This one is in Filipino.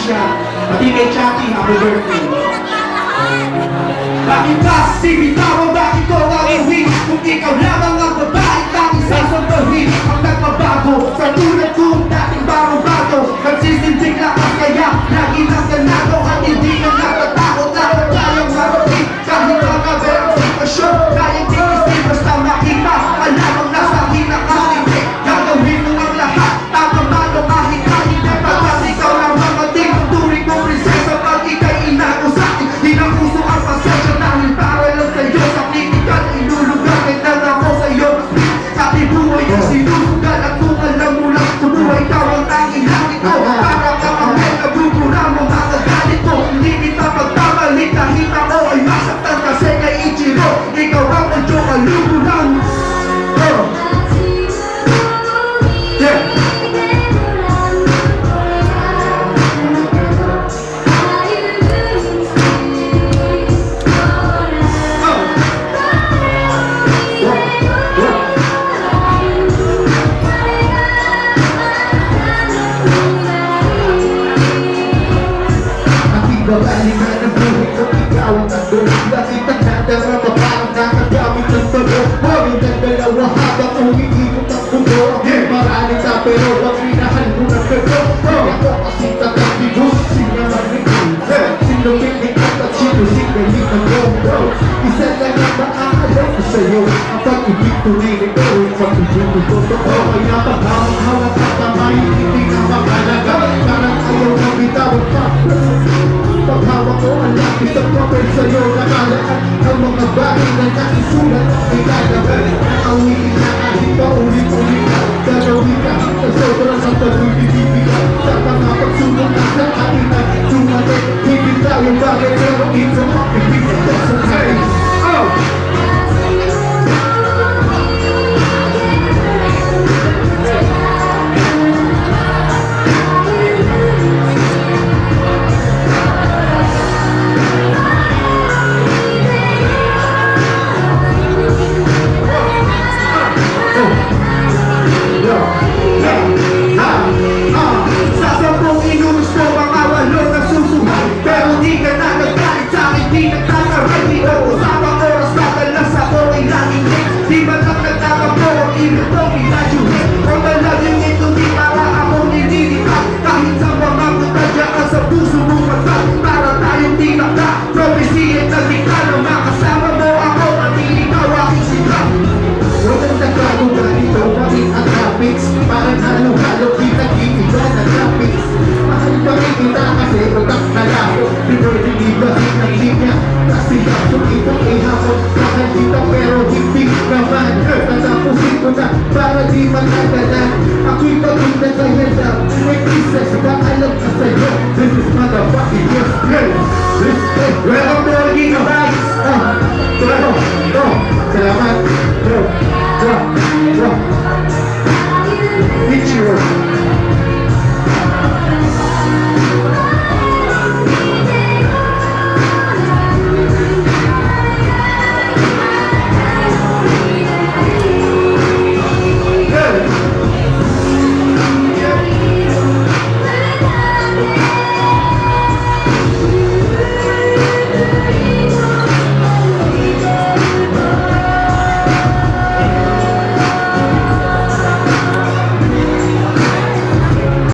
Alicia. Pati kay Chucky, happy birthday. Bakit ba sinitawan, bakit ko gagawin? Kung ikaw lamang ang babae, tanging sasambahin ang nagbabago sa tulad kong dating bago-bago. Nagsisindig lakas kaya lagi nang ganado at hindi ka natatakot na kayang marating. Kahit mga berang sitwasyon, kayang tigisin basta makita. Alamang nasa hinakalimik, gagawin mo ang lahat. Tatamano kahit kahit na pagkat ikaw lamang ang tinuturing mong prinsesa. Pag ika'y inakusakin, di na puso ang pasensya dahil para lang sa'yo. Sa kritikal, inulugarin lang ako sa'yo. Sabi buhay ang sinusugal at kung alam mo lang sumuhay ikaw ang tanging langit ko. Para ka kami nagugura mo mga galit ko. Hindi kita pagtamalit kahit ako ay masaktan kasi kay Ichiro. Ikaw ang medyo kalubulan. Babalik na ng buhay ko, ikaw ang nandun. Bakit ang nadarama parang nakagamit ng bago? Huwag ang dalawa habang umiikot ang mundo. Maraming sa pero wag minahan mo ng bago.